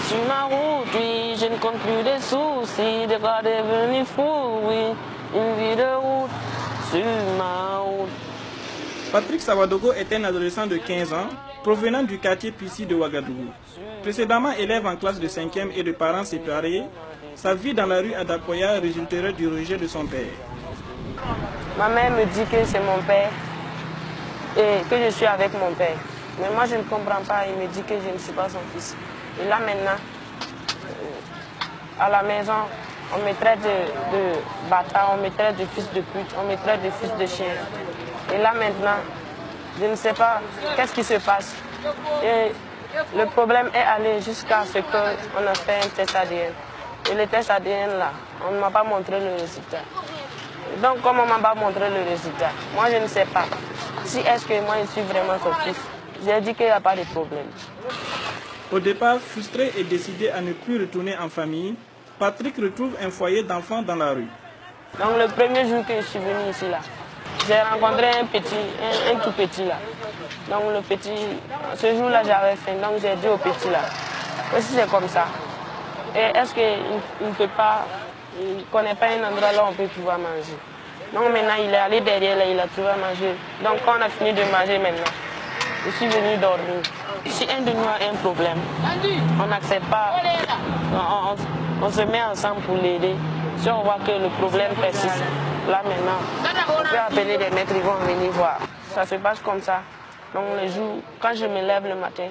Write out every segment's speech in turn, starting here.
Sur ma route, oui, je ne compte plus des soucis, de quoi devenir fou, oui, une vie de route, sur ma route. Patrick Sawadogo est un adolescent de 15 ans, provenant du quartier Pissi de Ouagadougou. Précédemment élève en classe de 5e et de parents séparés, sa vie dans la rue Adakoya résulterait du rejet de son père. Ma mère me dit que c'est mon père et que je suis avec mon père. Mais moi je ne comprends pas, il me dit que je ne suis pas son fils. Et là maintenant, à la maison, on me traite de bâtard, on me traite de fils de pute, on me traite de fils de chien. Et là maintenant, je ne sais pas qu'est-ce qui se passe. Et le problème est allé jusqu'à ce qu'on a fait un test ADN. Et le test ADN là, on ne m'a pas montré le résultat. Donc comme on ne m'a pas montré le résultat, moi je ne sais pas si est-ce que moi je suis vraiment son fils. J'ai dit qu'il n'y a pas de problème. Au départ, frustré et décidé à ne plus retourner en famille, Patrick retrouve un foyer d'enfants dans la rue. Donc le premier jour que je suis venu ici là, j'ai rencontré un tout petit là. Donc le petit, ce jour-là j'avais faim, donc j'ai dit au petit là, si c'est comme ça, et est-ce qu'il ne peut pas, il ne connaît pas un endroit là où on peut pouvoir manger. Donc maintenant il est allé derrière là, il a trouvé à manger. Donc quand on a fini de manger maintenant, je suis venu dormir. Si un de nous a un problème, on n'accepte pas, on se met ensemble pour l'aider. Si on voit que le problème persiste, là maintenant, on peut appeler des maîtres, ils vont venir voir. Ça se passe comme ça. Donc les jours, quand je me lève le matin,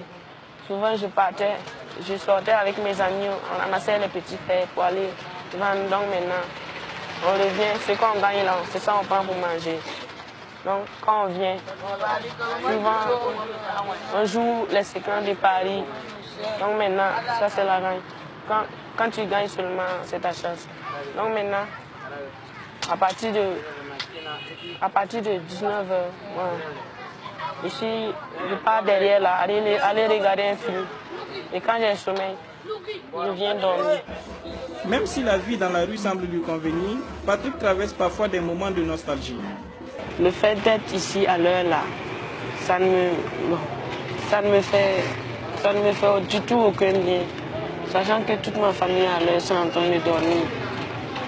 souvent je sortais avec mes amis, on amassait les petits frères pour aller vendre. Donc maintenant, on revient, ce qu'on gagne là, c'est ça on prend pour manger. Donc quand on vient, souvent on joue les séquences de Paris. Donc maintenant, ça c'est la gagne. Quand tu gagnes seulement, c'est ta chance. Donc maintenant, à partir de 19h, ici, je pars derrière là, aller regarder un film. Et quand j'ai sommeil, je viens dormir. Même si la vie dans la rue semble lui convenir, Patrick traverse parfois des moments de nostalgie. Le fait d'être ici à l'heure là, ça ne me fait du tout aucun bien. Sachant que toute ma famille à l'heure sont en train de dormir.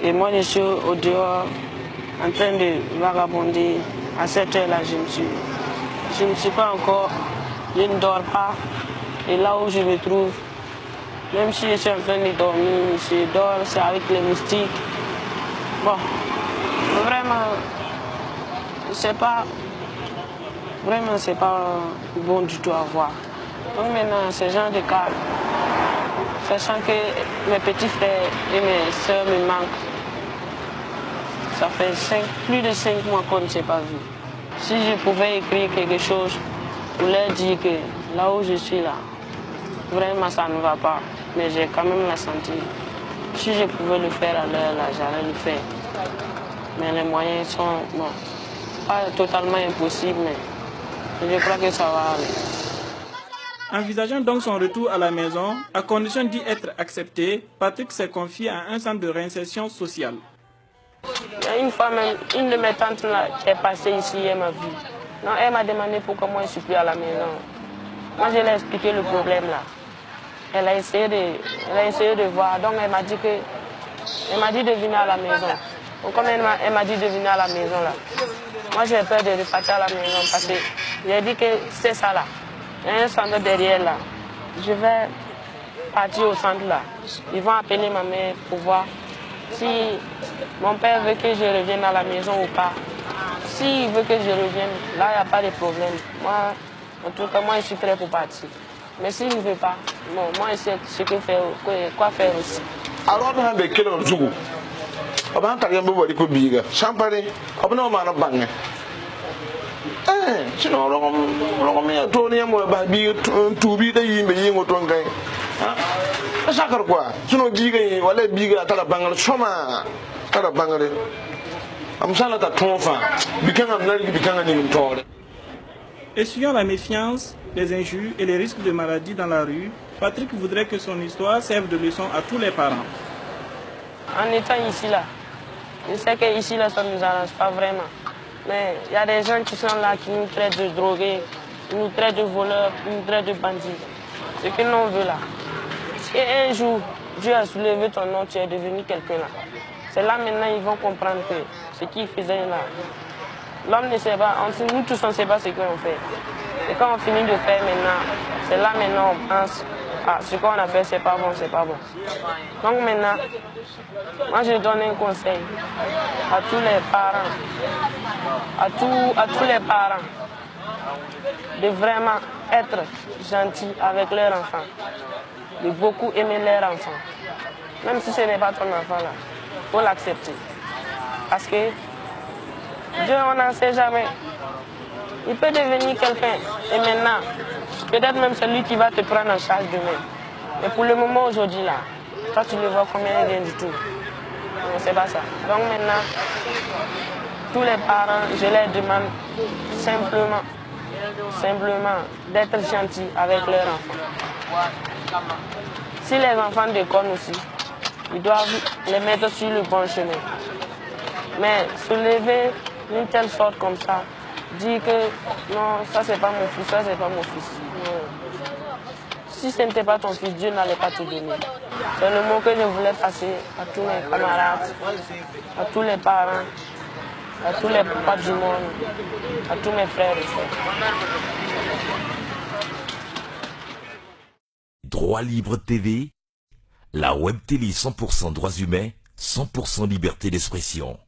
Et moi je suis au dehors en train de vagabonder. À cette heure là, je ne suis pas encore, je ne dors pas. Et là où je me trouve, même si je suis en train de dormir, je dors, c'est avec les moustiques. Bon, vraiment, c'est pas bon du tout à voir. Donc maintenant, ce genre de cas, sachant que mes petits frères et mes soeurs me manquent, ça fait plus de 5 mois qu'on ne s'est pas vu. Si je pouvais écrire quelque chose pour leur dire que là où je suis là, vraiment ça ne va pas, mais j'ai quand même la santé. Si je pouvais le faire à l'heure là, j'allais le faire. Mais les moyens sont, bon, pas totalement impossibles, mais je crois que ça va aller. Envisageant donc son retour à la maison, à condition d'y être accepté, Patrick s'est confié à un centre de réinsertion sociale. Une fois même, une de mes tantes là, est passée ici, elle m'a vu. Non, elle m'a demandé pourquoi moi je ne suis plus à la maison. Moi je lui ai expliqué le problème là. Elle a essayé de voir, donc elle m'a dit de venir à la maison. Donc comme elle m'a dit de venir à la maison là, moi j'ai peur de repartir à la maison parce que j'ai dit que c'est ça là. Il y a un centre derrière là. Je vais partir au centre là. Ils vont appeler ma mère pour voir si mon père veut que je revienne à la maison ou pas. S'il veut que je revienne, là il n'y a pas de problème. Moi, en tout cas, moi je suis prêt pour partir. Mais s'il ne veut pas, bon, moi je sais ce que faire, quoi faire aussi. Alors on a des kilomètres de Zougou. On a un target de Wadi Kubiga. Champagne, on a un man of Bang. Sinon, on a un tournier moi, baby, to be the email or Tongai. Sacre quoi? Sinon, Giga, or let Biga at a Bangal Soma at a Bangal. I'm salad at Tonfa. Become a very become an inventory. Essuyant la méfiance, les injures et les risques de maladie dans la rue, Patrick voudrait que son histoire serve de leçon à tous les parents. En étant ici là, je sais que ici là ça ne nous arrange pas vraiment. Mais il y a des gens qui sont là qui nous traitent de drogués, ils nous traitent de voleurs, ils nous traitent de bandits. Ce que l'on veut là, Et un jour, Dieu a soulevé ton nom, tu es devenu quelqu'un là. C'est là maintenant ils vont comprendre que ce qu'ils faisaient là, l'homme ne sait pas, nous tous on ne sait pas ce qu'on fait. Et quand on finit de faire maintenant, c'est là maintenant on pense, ah, ce qu'on a fait c'est pas bon, c'est pas bon. Donc maintenant, moi je donne un conseil à tous les parents, à tous les parents, de vraiment être gentils avec leurs enfants, de beaucoup aimer leurs enfants. Même si ce n'est pas ton enfant là, il faut l'accepter. Parce que Dieu, on n'en sait jamais. Il peut devenir quelqu'un. Et maintenant, peut-être même celui qui va te prendre en charge demain. Mais pour le moment aujourd'hui là, toi tu le vois combien il vient du tout. Non, c'est pas ça. Donc maintenant, tous les parents, je leur demande simplement d'être gentils avec leurs enfants. Si les enfants déconnent aussi, ils doivent les mettre sur le bon chemin. Mais se lever d'une telle sorte comme ça, dire que non, ça c'est pas mon fils, ça c'est pas mon fils. Non. Si ce n'était pas ton fils, Dieu n'allait pas te donner. C'est le mot que je voulais passer à tous mes camarades, à tous les parents, à tous les papas du monde, à tous mes frères et sœurs. Droit Libre TV, la web télé 100% droits humains, 100% liberté d'expression.